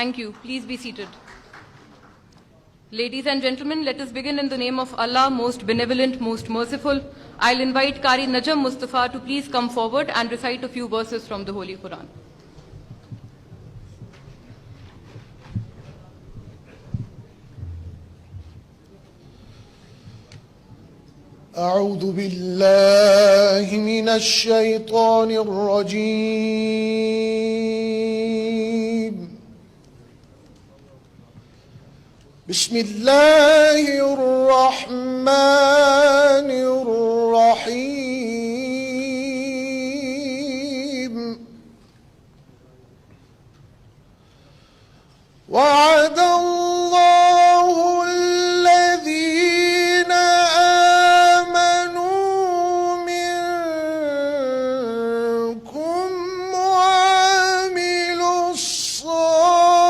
Thank you. Please be seated. Ladies and gentlemen, let us begin in the name of Allah, most benevolent, most merciful. I'll invite Qari Najam Mustafa to please come forward and recite a few verses from the Holy Quran. أعوذ بالله من الشيطان الرجيم. بسم الله الرحمن الرحيم. وعد الله الذين آمنوا منكم وعملوا الصالحات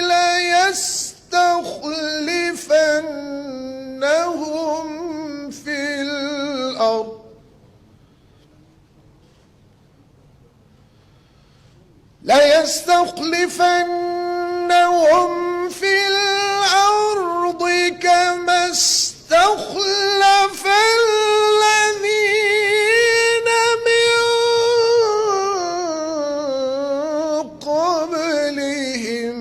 ليستخلفنهم في الأرض كما استخلف الذين من قبلهم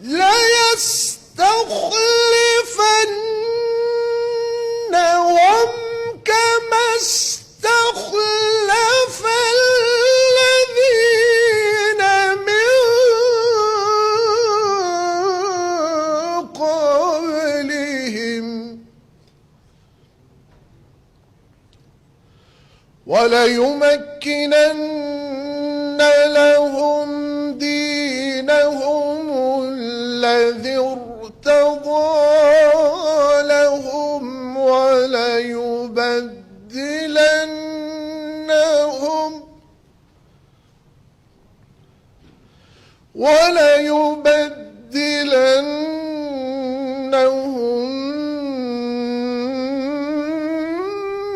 ليستخلفنهم كما استخلف الذين من قبلهم وليمكنن لهم دينهم الذي ارتضى لهم وليبدلنهم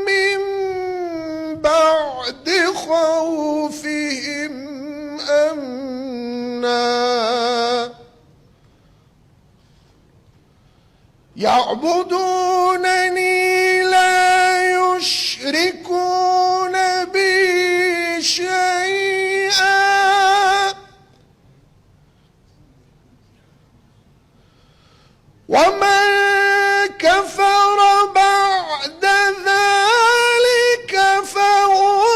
من بعد خوفهم أمنا يعبدونني لا يشركون بي شيئا ومن كفر بعد ذلك فأولئك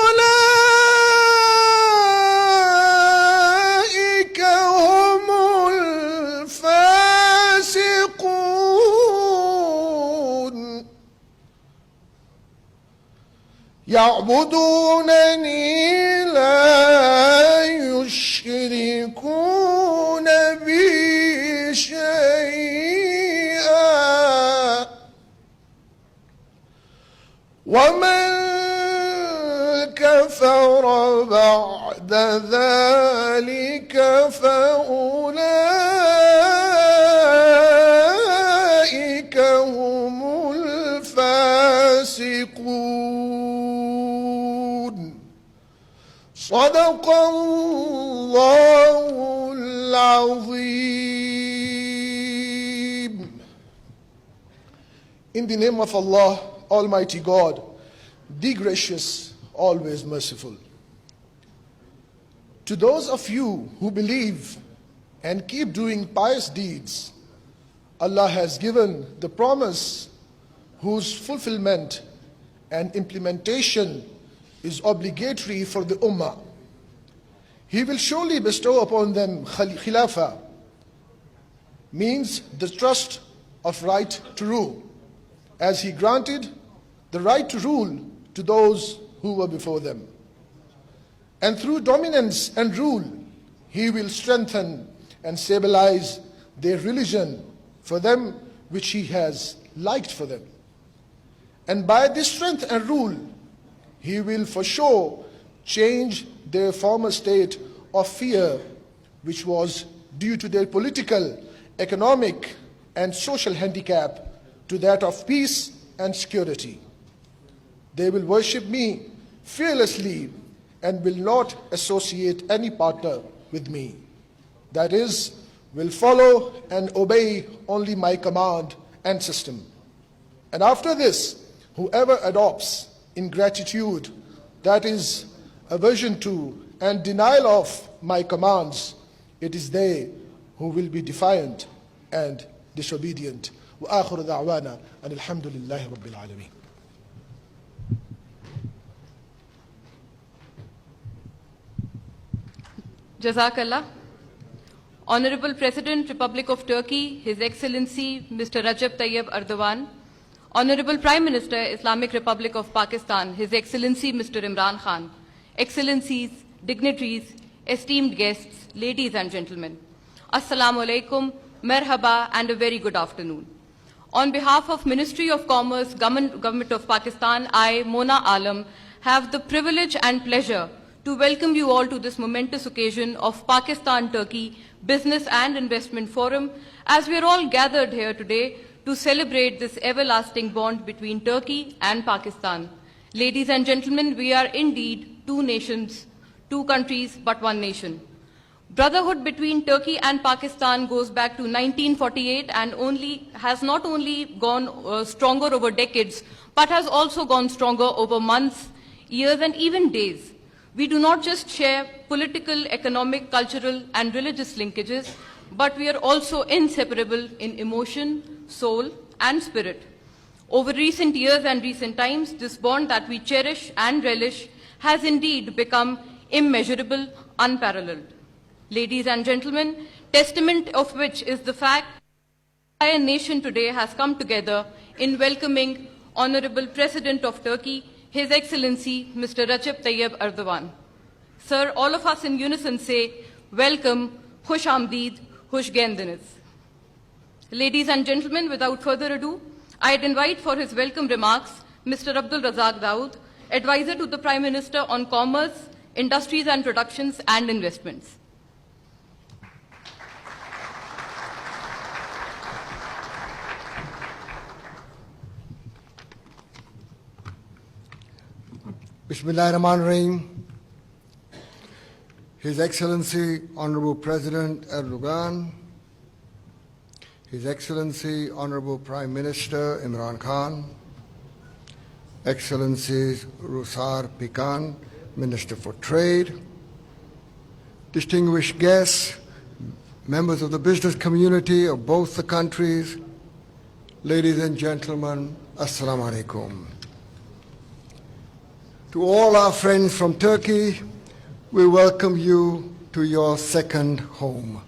هم الفاسقون يعبدونني لا يشركون بي شيئا ومن كفر بعد ذلك فأولئك هم الفاسقون. صدق الله العظيم. In the name of Allah, Almighty God, the gracious, always merciful. To those of you who believe and keep doing pious deeds, Allah has given the promise whose fulfillment and implementation is obligatory for the Ummah. He will surely bestow upon them Khilafah, means the trust of right to rule, as He granted the right to rule to those who were before them. And through dominance and rule, He will strengthen and stabilize their religion for them which He has liked for them. And by this strength and rule, He will for sure change their former state of fear, which was due to their political, economic, and social handicap, to that of peace and security. They will worship me fearlessly and will not associate any partner with me. That is, will follow and obey only my command and system. And after this, whoever adopts ingratitude, that is, aversion to and denial of my commands, it is they who will be defiant and disobedient. وآخر دعوانا أن الحمد لله رب العالمين. Jazakallah. Honorable President, Republic of Turkey, His Excellency Mr. Recep Tayyip Erdoğan, Honorable Prime Minister, Islamic Republic of Pakistan, His Excellency Mr. Imran Khan, Excellencies, dignitaries, esteemed guests, ladies and gentlemen, Assalamu alaikum, merhaba, and a very good afternoon. On behalf of Ministry of Commerce, Government of Pakistan, I, Mona Alam, have the privilege and pleasure to welcome you all to this momentous occasion of Pakistan-Turkey Business and Investment Forum, as we are all gathered here today to celebrate this everlasting bond between Turkey and Pakistan. Ladies and gentlemen, we are indeed two nations, two countries, but one nation. Brotherhood between Turkey and Pakistan goes back to 1948 and has not only gone stronger over decades, but has also gone stronger over months, years, and even days. We do not just share political, economic, cultural, and religious linkages, but we are also inseparable in emotion, soul, and spirit. Over recent years and recent times, this bond that we cherish and relish has indeed become immeasurable, unparalleled. Ladies and gentlemen, testament of which is the fact that the entire nation today has come together in welcoming Honorable President of Turkey, His Excellency Mr. Recep Tayyip Erdoğan. Sir, all of us in unison say, welcome, Khush Amdeed, Khush Gendiniz. Ladies and gentlemen, without further ado, I'd invite for his welcome remarks Mr. Abdul Razak Daud, Advisor to the Prime Minister on Commerce, Industries and Productions and Investments. Bismillahirrahmanirrahim. His Excellency Honorable President Erdogan, His Excellency Honorable Prime Minister Imran Khan, Excellencies Rusar Pikan, Minister for Trade, distinguished guests, members of the business community of both the countries, ladies and gentlemen, Assalamu alaikum. To all our friends from Turkey, we welcome you to your second home.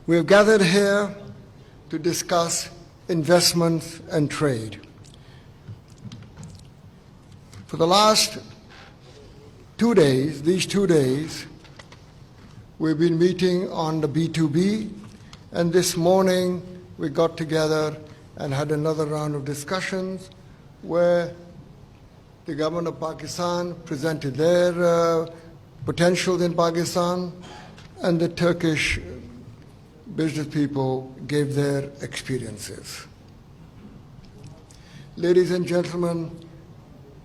We have gathered here to discuss investments and trade. For the last 2 days, these 2 days, we've been meeting on the B2B, and this morning we got together and had another round of discussions where the government of Pakistan presented their potentials in Pakistan, and the Turkish business people gave their experiences. Ladies and gentlemen,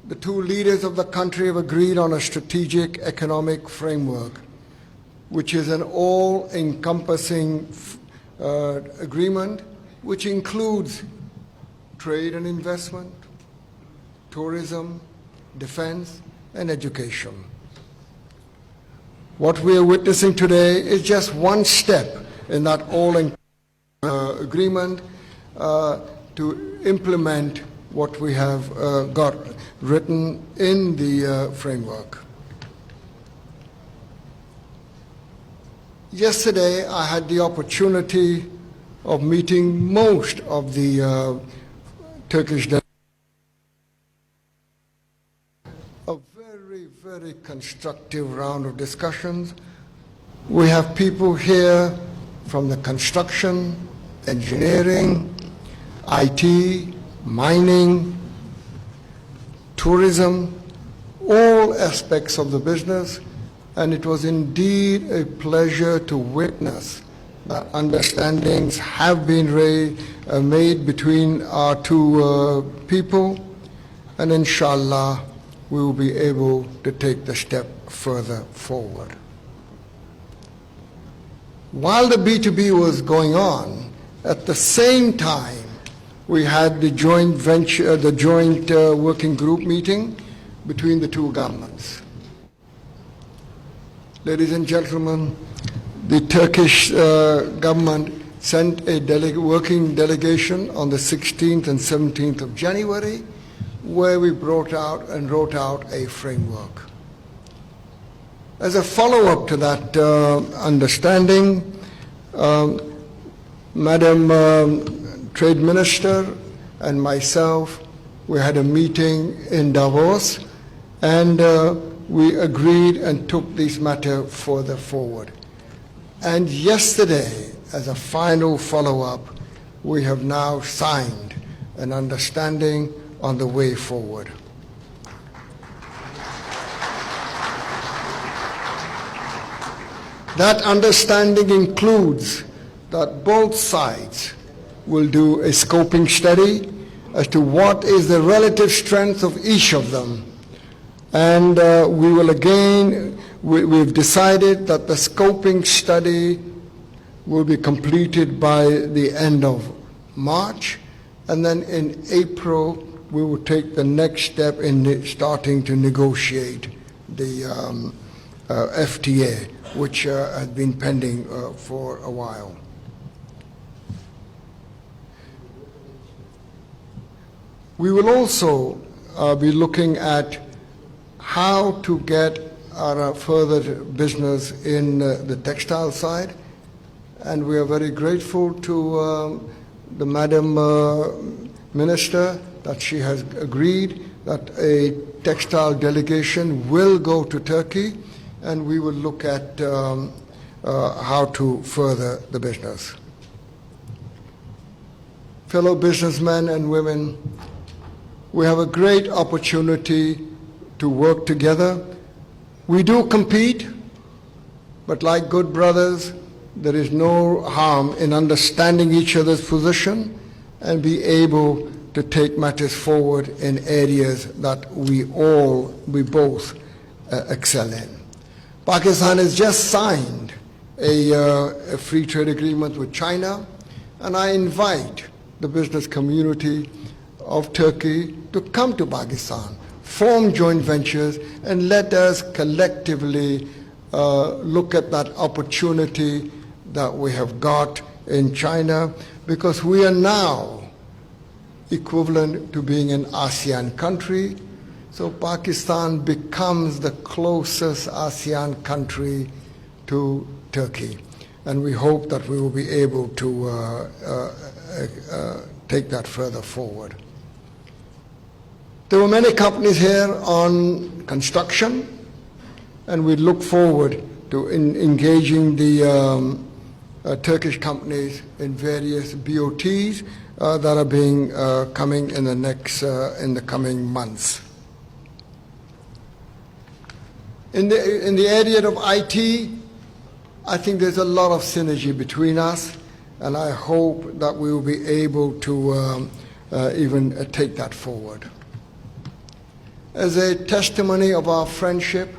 the two leaders of the country have agreed on a strategic economic framework, which is an all-encompassing agreement, which includes trade and investment, tourism, defense, and education. What we are witnessing today is just one step in that agreement to implement what we have got written in the framework. Yesterday, I had the opportunity of meeting most of the Turkish delegations. A very, very constructive round of discussions. We have people here from the construction, engineering, IT, mining, tourism, all aspects of the business, and it was indeed a pleasure to witness that understandings have been made between our two people, and inshallah we will be able to take the step further forward. While the B2B was going on, at the same time we had the joint working group meeting between the two governments. Ladies and gentlemen, the Turkish government sent a working delegation on the 16th and 17th of January, where we wrote out a framework. As a follow-up to that understanding, Madam Trade Minister and myself, we had a meeting in Davos, and we agreed and took this matter further forward. And yesterday, as a final follow-up, we have now signed an understanding on the way forward. That understanding includes that both sides will do a scoping study as to what is the relative strength of each of them. And we've decided that the scoping study will be completed by the end of March, and then in April we will take the next step in starting to negotiate the FTA, which has been pending for a while. We will also be looking at how to get our further business in the textile side, and we are very grateful to the Madam Minister that she has agreed that a textile delegation will go to Turkey, and we will look at how to further the business. Fellow businessmen and women, we have a great opportunity to work together. We do compete, but like good brothers, there is no harm in understanding each other's position and be able to take matters forward in areas that we both excel in. Pakistan has just signed a free trade agreement with China, and I invite the business community of Turkey to come to Pakistan, form joint ventures, and let us collectively look at that opportunity that we have got in China, because we are now equivalent to being an ASEAN country. So Pakistan becomes the closest ASEAN country to Turkey, and we hope that we will be able to take that further forward. There were many companies here on construction, and we look forward to engaging the Turkish companies in various BOTs that are being coming in the coming months. In the area of IT, I think there's a lot of synergy between us, and I hope that we will be able to even take that forward. As a testimony of our friendship,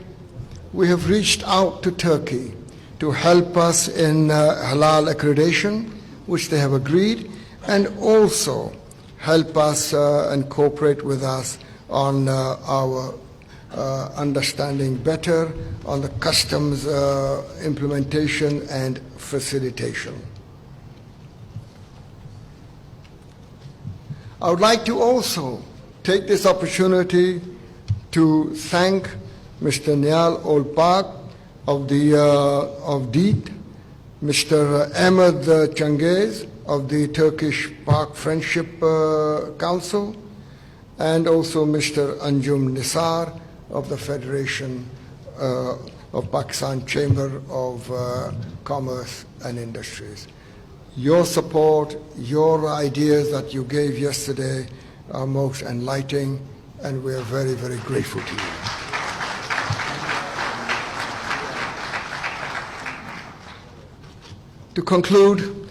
we have reached out to Turkey to help us in halal accreditation, which they have agreed, and also help us and cooperate with us on our understanding better on the customs implementation and facilitation. I would like to also take this opportunity to thank Mr. Nial Olpak of DEET, Mr. Ahmed Changiz of the Turkish Pak Friendship Council, and also Mr. Anjum Nisar of the Federation of Pakistan Chamber of Commerce and Industries. Your support, your ideas that you gave yesterday are most enlightening, and we are very, very grateful to you. To conclude,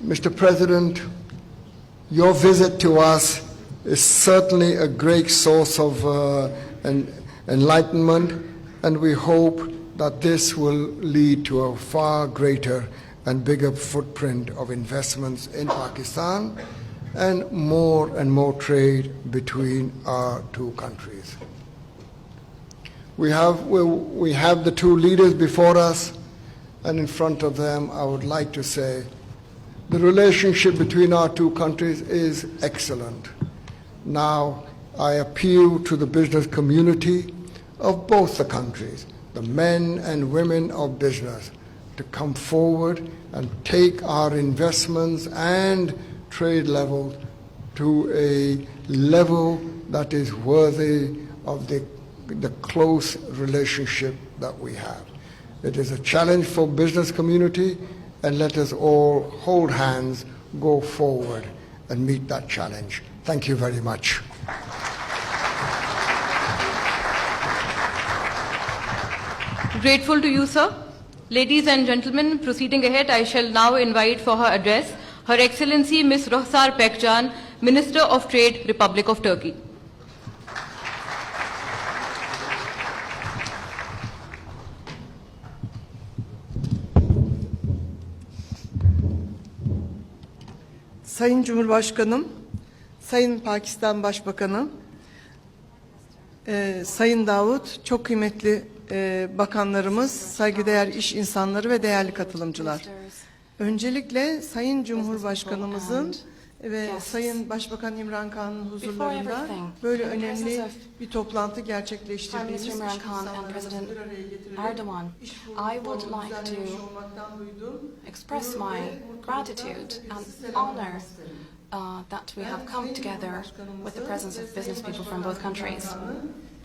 Mr. President, your visit to us is certainly a great source of enlightenment, and we hope that this will lead to a far greater and bigger footprint of investments in Pakistan and more trade between our two countries. We have the two leaders before us, and in front of them, I would like to say the relationship between our two countries is excellent. Now, I appeal to the business community of both the countries, the men and women of business, to come forward and take our investments and trade levels to a level that is worthy of the close relationship that we have. It is a challenge for business community, and let us all hold hands, go forward, and meet that challenge. Thank you very much. Grateful to you, sir. Ladies and gentlemen, proceeding ahead, I shall now invite for her address Her Excellency Ms. Ruhsar Pekcan, Minister of Trade, Republic of Turkey. Sayın Cumhurbaşkanım, Sayın Pakistan Başbakanı, Sayın Davut, çok kıymetli bakanlarımız, saygıdeğer iş insanları ve değerli katılımcılar. Öncelikle Sayın Cumhurbaşkanımızın ve Sayın Başbakan İmran Khan'ın huzurlarında böyle önemli bir toplantı gerçekleştirdiğimiz iş insanlarımızı bir araya Erdoğan, I would like to express my gratitude and honor that we have come together with the presence of business people from both countries.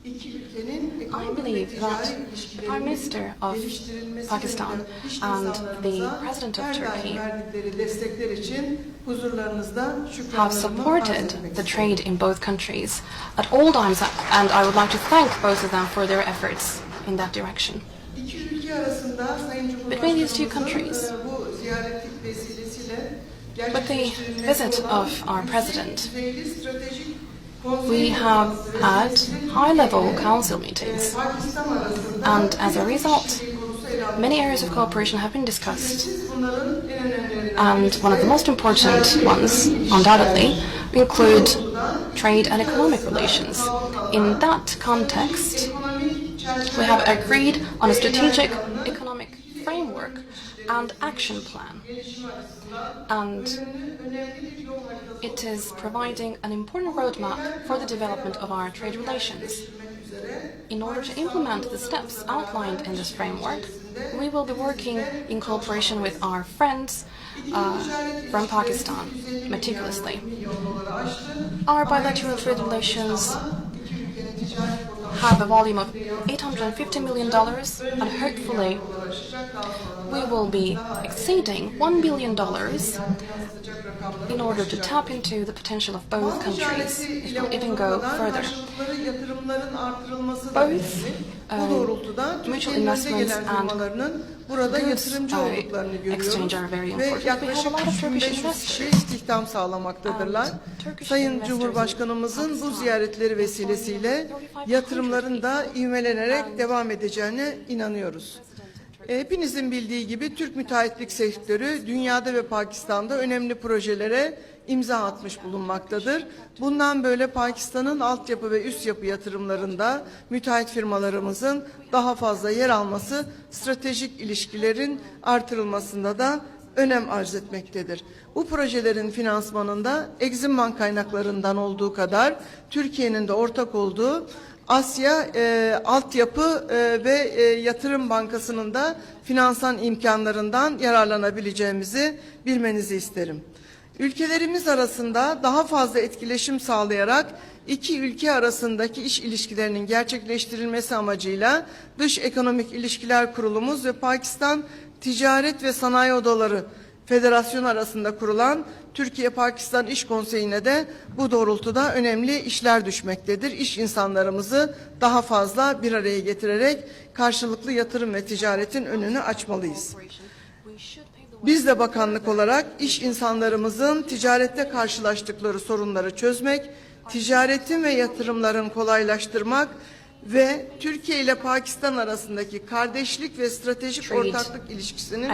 I believe that the Prime Minister of Pakistan and the President of Turkey have supported the trade in both countries at all times, and I would like to thank both of them for their efforts in that direction. Between these two countries, with the visit of our President, we have had high-level council meetings, and as a result, many areas of cooperation have been discussed. And one of the most important ones, undoubtedly, include trade and economic relations. In that context, we have agreed on a strategic economic framework and action plan. And it is providing an important roadmap for the development of our trade relations. In order to implement the steps outlined in this framework, we will be working in cooperation with our friends from Pakistan meticulously. Our bilateral trade relations have a volume of $850 million, and hopefully we will be exceeding $1 billion in order to tap into the potential of both countries. It will even go further. Both mutual investments and goods exchange are very important. We have a lot of Turkish investors. İstihdam sağlamaktadırlar. Sayın Cumhurbaşkanımızın bu ziyaretleri vesilesiyle yatırımların da ivmelenerek devam edeceğine inanıyoruz. Hepinizin bildiği gibi Türk müteahhitlik sektörü dünyada ve Pakistan'da önemli projelere imza atmış bulunmaktadır. Bundan böyle Pakistan'ın altyapı ve üst yapı yatırımlarında müteahhit firmalarımızın daha fazla yer alması stratejik ilişkilerin artırılmasında da önem arz etmektedir. Bu projelerin finansmanında Exim Bank kaynaklarından olduğu kadar Türkiye'nin de ortak olduğu Asya Altyapı ve Yatırım Bankası'nın da finansal imkanlarından yararlanabileceğimizi bilmenizi isterim. Ülkelerimiz arasında daha fazla etkileşim sağlayarak iki ülke arasındaki iş ilişkilerinin gerçekleştirilmesi amacıyla Dış Ekonomik İlişkiler Kurulumuz ve Pakistan Ticaret ve Sanayi Odaları Federasyonu arasında kurulan Türkiye-Pakistan İş Konseyi'ne de bu doğrultuda önemli işler düşmektedir. İş insanlarımızı daha fazla bir araya getirerek karşılıklı yatırım ve ticaretin önünü açmalıyız. Biz de bakanlık olarak iş insanlarımızın ticarette karşılaştıkları sorunları çözmek, ticaretin ve yatırımların kolaylaştırmak ve Türkiye ile Pakistan arasındaki kardeşlik ve stratejik ortaklık ilişkisinin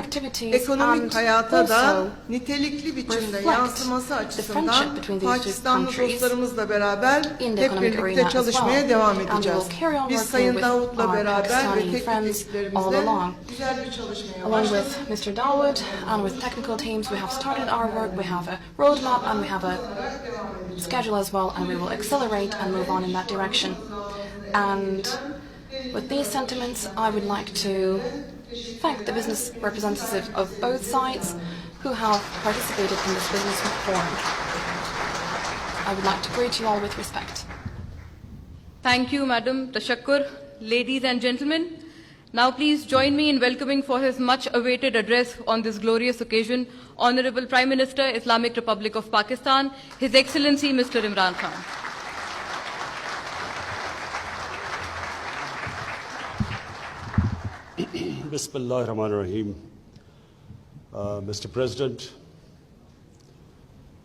ekonomik hayata da nitelikli biçimde yansıması açısından Pakistanlı dostlarımızla beraber hep birlikte çalışmaya devam edeceğiz. Biz Sayın Davut'la beraber ve teknik ekiplerimizle güzel bir çalışmaya Along başladık. with Mr. Dawood and with technical teams, we have started our work, we have a roadmap and we have a schedule as well, and we will accelerate and move on in that direction. And with these sentiments, I would like to thank the business representatives of both sides who have participated in this business forum. I would like to greet you all with respect. Thank you, Madam Tashakkur. Ladies and gentlemen, now please join me in welcoming for his much-awaited address on this glorious occasion, Honorable Prime Minister, Islamic Republic of Pakistan, His Excellency Mr. Imran Khan. Bismillah ar-Rahman ar-Rahim. Mr. President,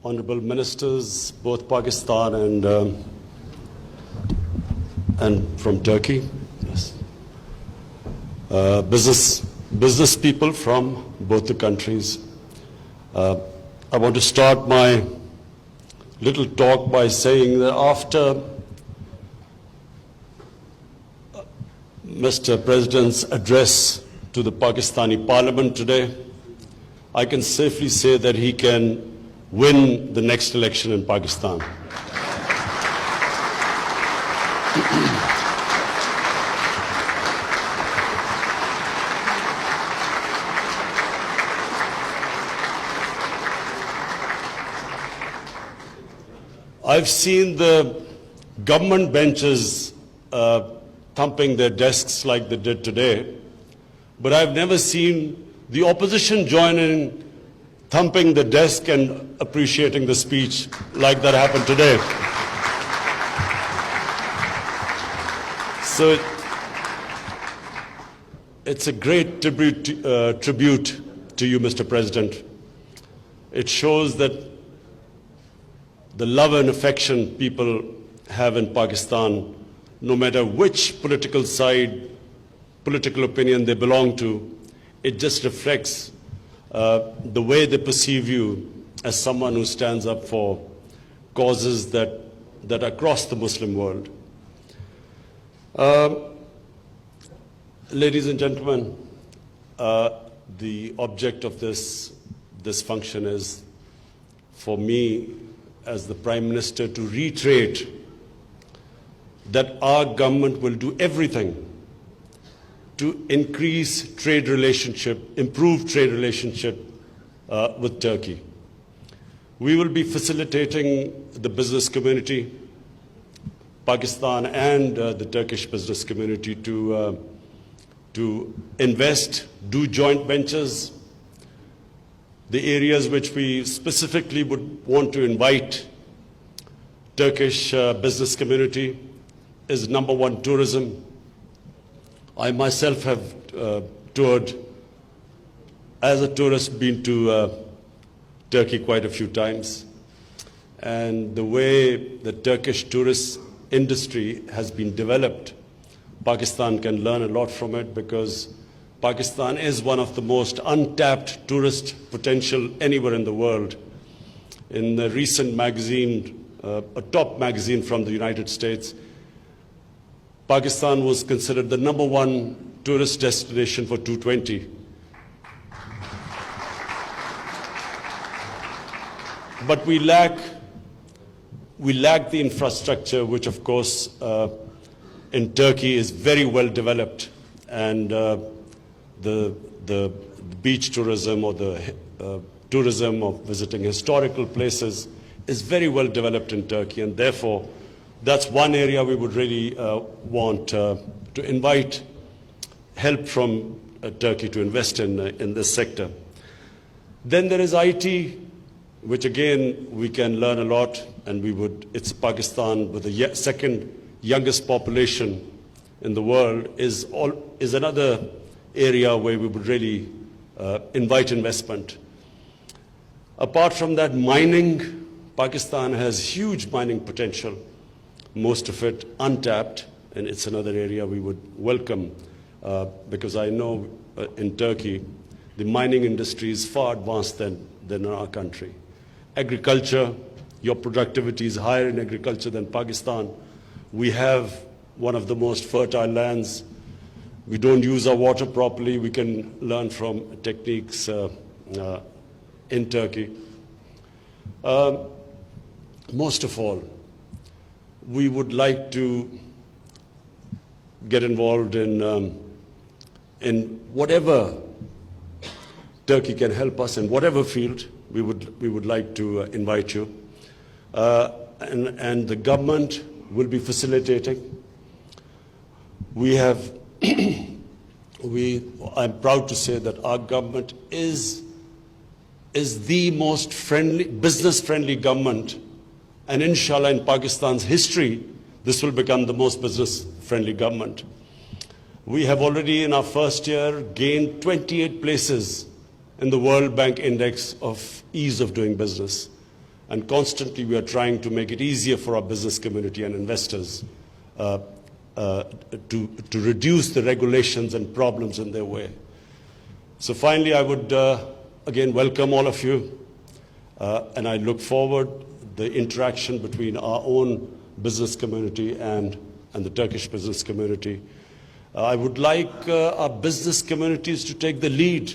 honorable ministers, both Pakistan and from Turkey, yes. Business people from both the countries. I want to start my little talk by saying that after Mr. President's address to the Pakistani Parliament today, I can safely say that he can win the next election in Pakistan. I've seen the government benches thumping their desks like they did today, but I've never seen the opposition join in thumping the desk and appreciating the speech like that happened today. So it's a great tribute to you, Mr. President. It shows that the love and affection people have in Pakistan, no matter which political side, political opinion they belong to, it just reflects the way they perceive you as someone who stands up for causes that are across the Muslim world. Ladies and gentlemen, the object of this function is for me as the Prime Minister to reiterate that our government will do everything to increase trade relationship, improve trade relationship with Turkey. We will be facilitating the business community, Pakistan and the Turkish business community to invest, do joint ventures. The areas which we specifically would want to invite Turkish business community is number one, tourism. I myself have toured as a tourist, been to Turkey quite a few times. And the way the Turkish tourist industry has been developed, Pakistan can learn a lot from it because Pakistan is one of the most untapped tourist potential anywhere in the world. In the recent magazine, a top magazine from the United States, Pakistan was considered the number one tourist destination for 2020. But we lack the infrastructure, which of course in Turkey is very well developed, and the beach tourism or the tourism of visiting historical places is very well developed in Turkey, and therefore that's one area we would really want to invite help from Turkey to invest in this sector. Then there is IT, which again we can learn a lot, and it's Pakistan with the second youngest population in the world is another area where we would really invite investment. Apart from that, mining, Pakistan has huge mining potential, most of it untapped, and it's another area we would welcome because I know in Turkey the mining industry is far advanced than in our country. Agriculture, your productivity is higher in agriculture than Pakistan. We have one of the most fertile lands. We don't use our water properly. We can learn from techniques in Turkey. Most of all, we would like to get involved in whatever Turkey can help us in whatever field. We would like to invite you, and the government will be facilitating. We have. I'm proud to say that our government is the most business-friendly government, and inshallah in Pakistan's history, this will become the most business-friendly government. We have already in our first year gained 28 places in the World Bank Index of ease of doing business, and constantly we are trying to make it easier for our business community and investors to reduce the regulations and problems in their way. So finally, I would again welcome all of you, and I look forward the interaction between our own business community and the Turkish business community. I would like our business communities to take the lead,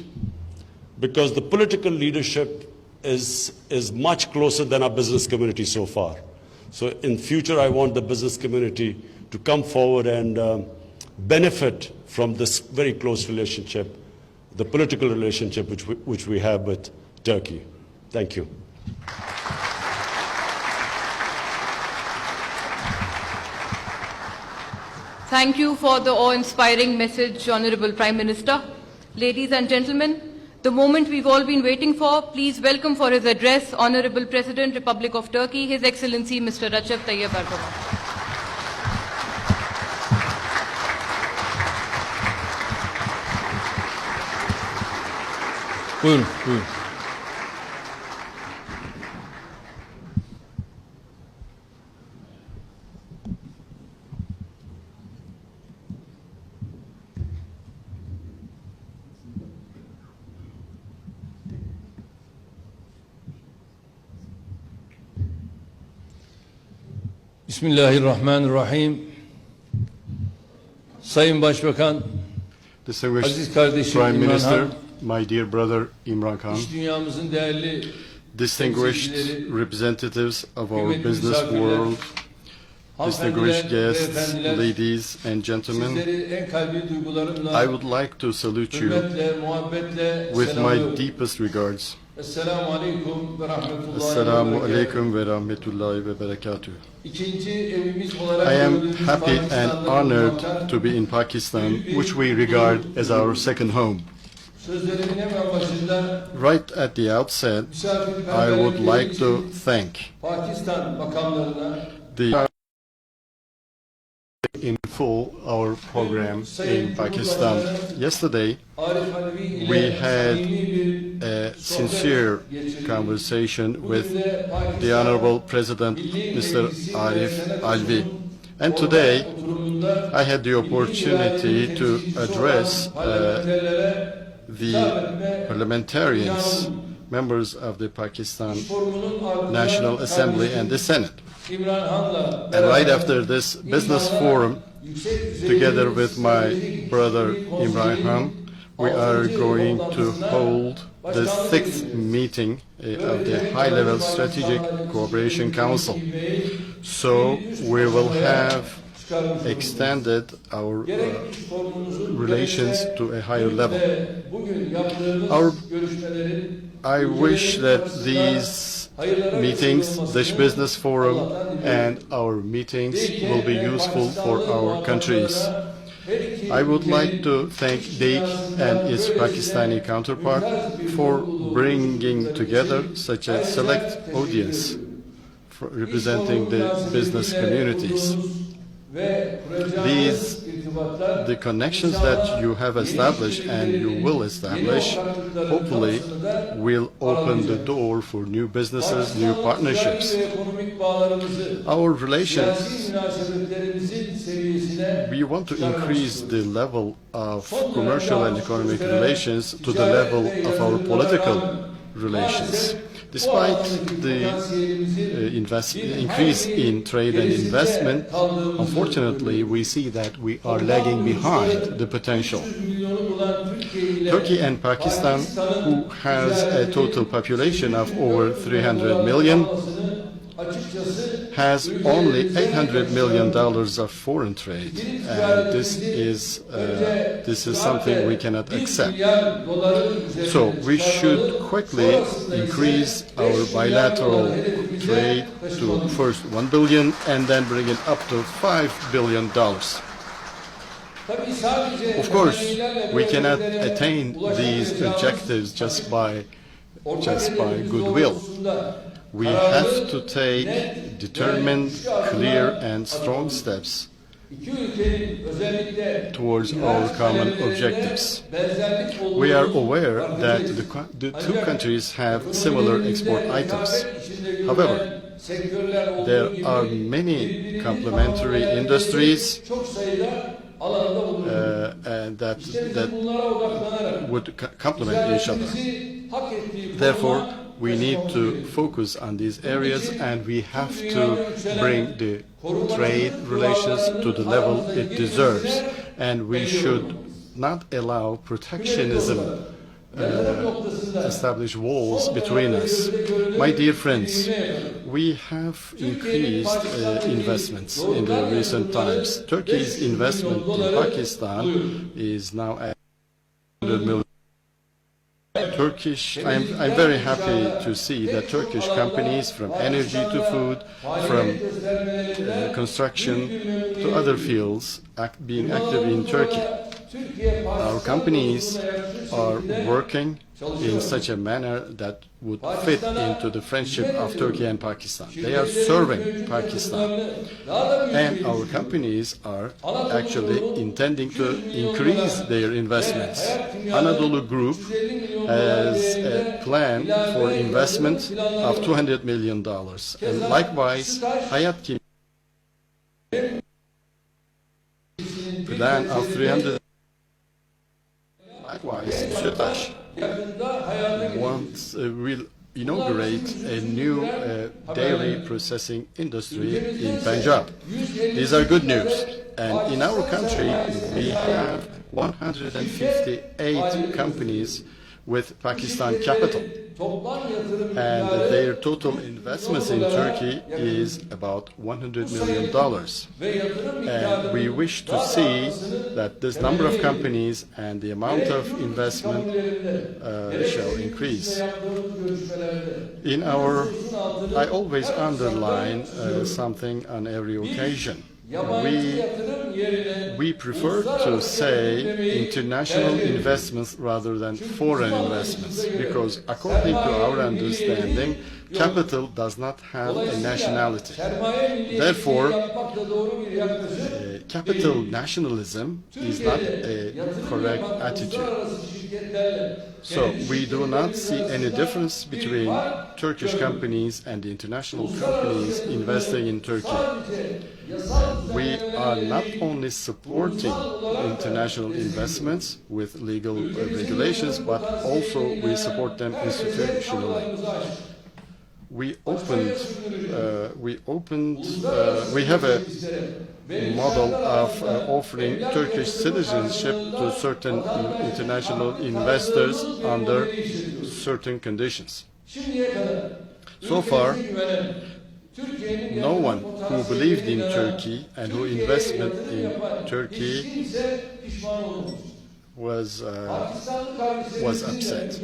because the political leadership is much closer than our business community so far. So in future, I want the business community to come forward and benefit from this very close relationship, the political relationship which we have with Turkey. Thank you. Thank you for the awe-inspiring message, Honorable Prime Minister. Ladies and gentlemen, the moment we've all been waiting for, please welcome for his address, Honorable President, Republic of Turkey, His Excellency Mr. Recep Tayyip Erdoğan. Buyurun, buyurun. Bismillahirrahmanirrahim. Sayın Başbakan, Distinguished aziz kardeşim Prime İmran Minister, Han, my dear brother Imran Khan, iş dünyamızın değerli distinguished temsilcileri, representatives of our kıymetli business misafirler, world, distinguished hanımefendiler, guests, beyefendiler, ladies and gentlemen, sizleri en kalbi duygularımla, I would like to salute you hürmetle, muhabbetle with my selamlıyorum. deepest regards. Esselamu aleyküm ve rahmetullahi Assalamu ve berekatuhu. alaikum ve rahmetullahi ve barakatuh. İkinci evimiz olarak I am gördüğümüz happy and Pakistan'da honored bulunmaktan, to be in Pakistan, which we regard as our second home. sözlerimin hemen başında Right at the outset, I would like to thank Pakistan makamlarına, the in full our program in Pakistan. Yesterday, Arif Alvi ile we had samimi bir a sincere conversation with the Honorable President, Mr. Arif Alvi. And today, I had the opportunity to address the parliamentarians, members of the Pakistan National Assembly and the Senate. İmran Han'la And right after this business forum, together with my brother Imran Khan, we are going to hold the 6th meeting of the High-Level Strategic Cooperation Council. So we will have extended our relations to a higher level. I wish that these meetings, this business forum, and our meetings will be useful for our countries. I would like to thank Tayyip and its Pakistani counterpart for bringing together such a select audience representing the business communities. These irtibatlar the connections that you have established and you will establish, hopefully, will open the door for new businesses, new partnerships. ve ekonomik bağlarımızı Our relations, siyasi münasebetlerimizin seviyesine we want to increase the level of commercial and economic relations to the level of our political relations. Despite the increase in trade and investment, unfortunately, we see that we are lagging behind the potential. milyonu bulan Türkiye ile Turkey and Pakistan, who has a total population of over 300 million, açıkçası has only $800 million of foreign trade, and this is something we cannot accept. milyar doların üzerinde So we should quickly increase our bilateral trade to first 1 billion and then bring it up to $5 billion. tabii sadece Of course, temennilerle we bu cannot hedeflere attain these ulaşamayacağımız objectives just by hedeflerin goodwill. doğrultusunda We have to take determined, clear and strong steps iki ülkenin özellikle towards our common objectives. benzerlik olduğunu We are aware that fark the two countries have similar export items. However, sektörler there olduğu gibi are many complementary industries çok sayıda alanda bulunuyor. and that Bunlara odaklanarak would complement each other. ziyaretimizi hak ettiği Therefore, konuma we need to focus on these areas and we have to bring the trade relations to the level it deserves. And we should not allow protectionism establish walls between us. My dear friends, we have increased investments in the recent times. Turkey's investment in Pakistan is now at 100 million. I'm very happy to see that Turkish companies, from energy to food, from construction to other fields, being active in Turkey. Our companies are working in such a manner that would fit into the friendship of Turkey and Pakistan. They are serving Pakistan. And our companies are actually intending to increase their investments. Anadolu Group has a plan for investment of $200 million. And likewise, Hayat Kim plan of 300. Likewise, Sütaş will inaugurate a new dairy processing industry in Punjab. These are good news. And in our country, we have 158 companies with Pakistan capital. And their total investments in Turkey is about $100 million. And we wish to see that this number of companies and the amount of investment shall increase. I always underline something on every occasion. We prefer to say international investments rather than foreign investments, because according to our understanding, capital does not have a nationality. Therefore, capital nationalism is not a correct attitude. So we do not see any difference between Turkish companies and the international companies investing in Turkey. We are not only supporting international investments with legal regulations, but also we support them institutionally. We have a model of offering Turkish citizenship to certain international investors under certain conditions. So far, no one who believed in Turkey and who invested in Turkey was upset,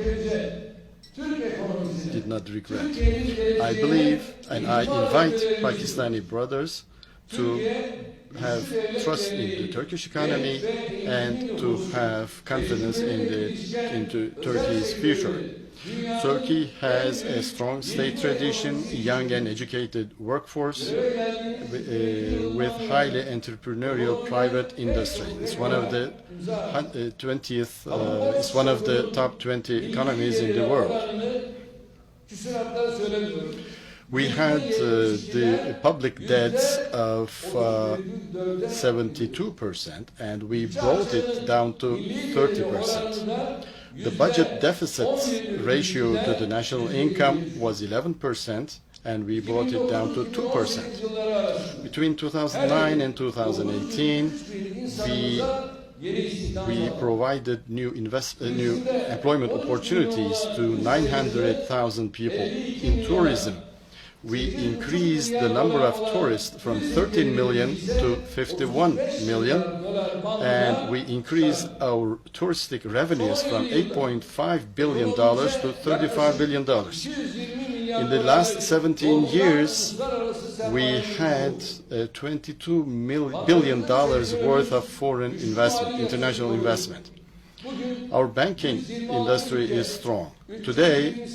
did not regret. I believe and I invite Pakistani brothers to have trust in the Turkish economy and to have confidence into Turkey's future. Turkey has a strong state tradition, young and educated workforce, with highly entrepreneurial private industry. It's one of the 20th. It's one of the top 20 economies in the world. We had the public debts of 72%, and we brought it down to 30%. The budget deficit ratio to the national income was 11%, and we brought it down to 2%. Between 2009 and 2018, we provided new employment opportunities to 900,000 people. In tourism, we increased the number of tourists from 13 million to 51 million, and we increased our touristic revenues from $8.5 billion to $35 billion. In the last 17 years, we had $22 billion worth of foreign investment, international investment. Our banking industry is strong. Today,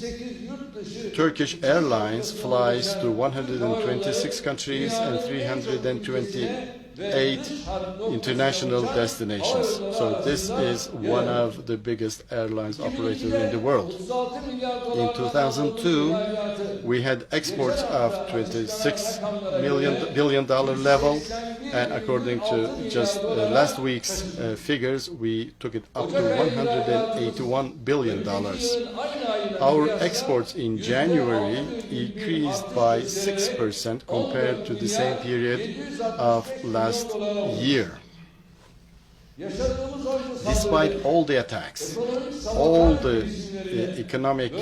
Turkish Airlines flies to 126 countries and 328 international destinations. So this is one of the biggest airlines operators in the world. In 2002, we had exports of $26 billion level, and according to just last week's figures, we took it up to $181 billion. Our exports in January increased by 6% compared to the same period of last year. Despite all the attacks, all the economic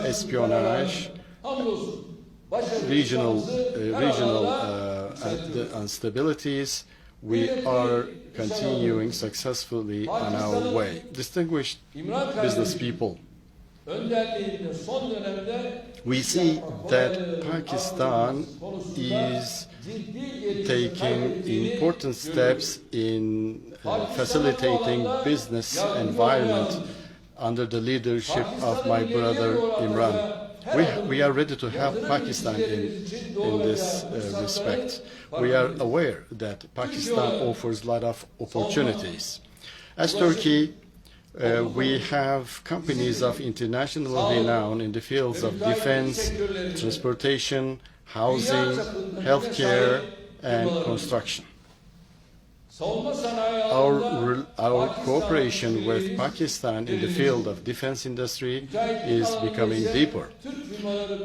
espionage, regional instabilities, we are continuing successfully on our way. Distinguished business people, we see that Pakistan is taking important steps in facilitating business environment under the leadership of my brother Imran. We are ready to help Pakistan in this respect. We are aware that Pakistan offers a lot of opportunities. As Turkey, we have companies of international renown in the fields of defense, transportation, housing, healthcare, and construction. Our cooperation with Pakistan in the field of defense industry is becoming deeper.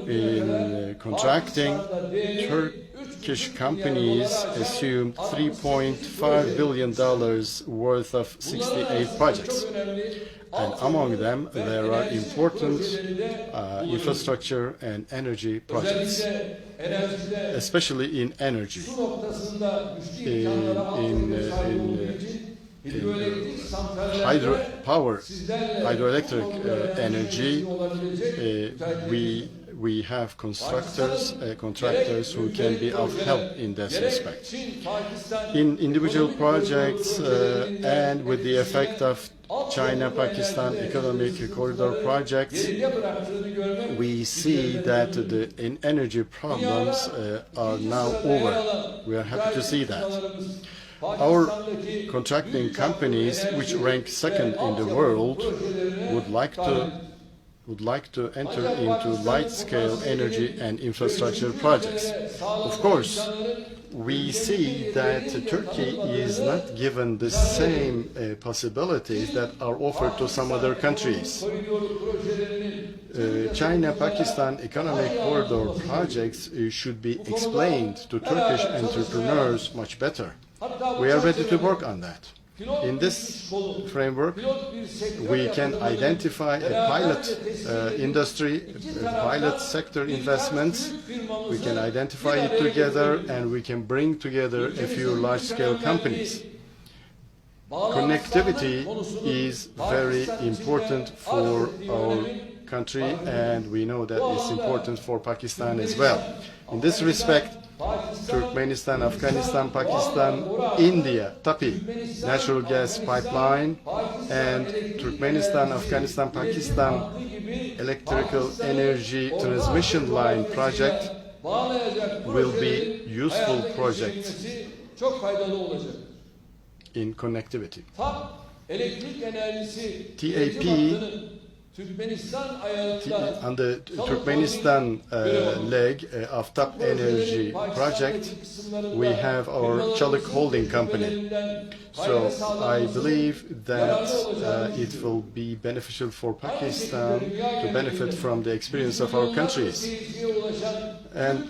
In contracting, Turkish companies assumed $3.5 billion worth of 68 projects. And among them, there are important infrastructure and energy projects, especially in energy. In hydroelectric energy, we have contractors who can be of help in this respect. In individual projects and with the effect of China-Pakistan economic corridor projects, we see that the energy problems are now over. We are happy to see that. Our contracting companies, which rank second in the world, would like to enter into light-scale energy and infrastructure projects. Of course, we see that Turkey is not given the same possibilities that are offered to some other countries. China-Pakistan economic corridor projects should be explained to Turkish entrepreneurs much better. We are ready to work on that. In this framework, we can identify a pilot industry, pilot sector investments. We can identify it together, and we can bring together a few large-scale companies. Connectivity is very important for our country, and we know that it's important for Pakistan as well. In this respect, Turkmenistan, Afghanistan, Pakistan, India, TAPI, natural gas pipeline, and Turkmenistan, Afghanistan, Pakistan electrical energy transmission line project bağlayacak will be projelerin useful hayata projects geçirilmesi çok faydalı olacak. in connectivity. TAP elektrik enerjisi TAP üretim hattının Türkmenistan ayağında On the Turkmenistan leg of TAP Energy project, we have our Çalık Holding Company. So I believe that it will be beneficial for Pakistan to benefit from the experience of our countries. And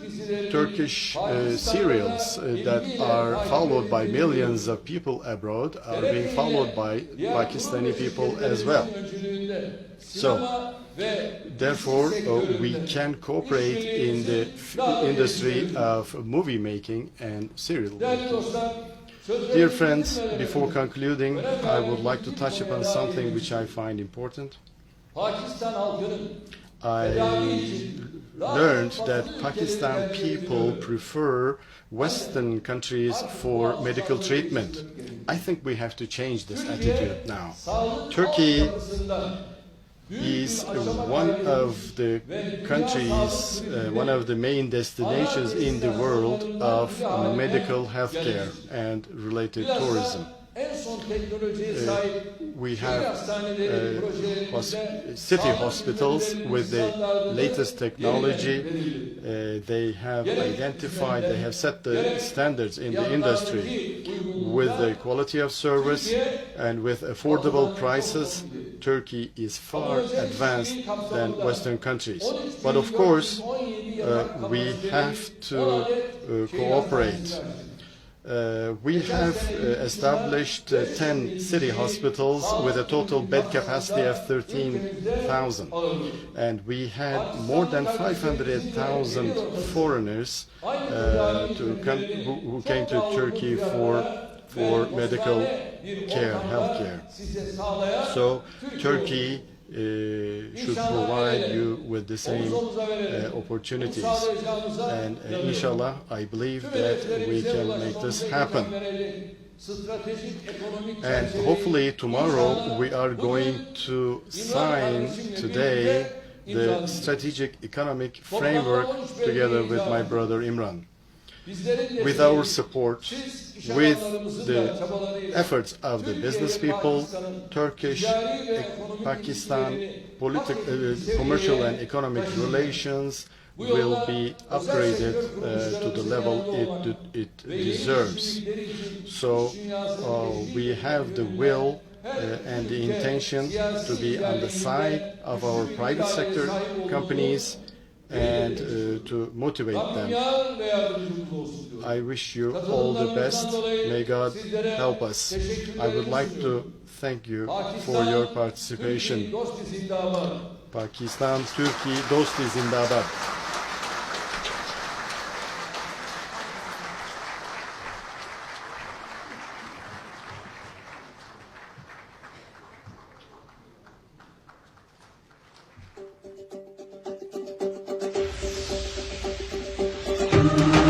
Turkish serials that are followed by millions of people abroad are being followed by Pakistani people as well. So, therefore, we can cooperate in the industry of movie making and serial making. Dear friends, before concluding, I would like to touch upon something which I find important. Pakistan halkının I learned that Pakistan people prefer Western countries for medical treatment. I think we have to change this attitude now. Turkey is one of the countries, one of the main destinations in the world of medical healthcare and related tourism. We have city hospitals with the latest technology. They have identified, they have set the standards in the industry with the quality of service and with affordable prices. Turkey is far advanced than Western countries. But of course, we have to cooperate. We have established 10 city hospitals with a total bed capacity of 13,000. And we had more than 500,000 foreigners who came to Turkey for medical care, health care. So Turkey should provide you with the same opportunities. And inshallah, I believe that we can make this happen. And hopefully tomorrow we are going to sign today the strategic economic framework together with my brother Imran. With our support, with the efforts of the business people, Turkish, Pakistan, commercial and economic relations will be upgraded to the level it deserves. So we have the will and the intention to be on the side of our private sector companies and to motivate them. I wish you all the best. May God help us. I would like to thank you for your participation. Pakistan, Turkey, Dosti Zindabad. Thank you.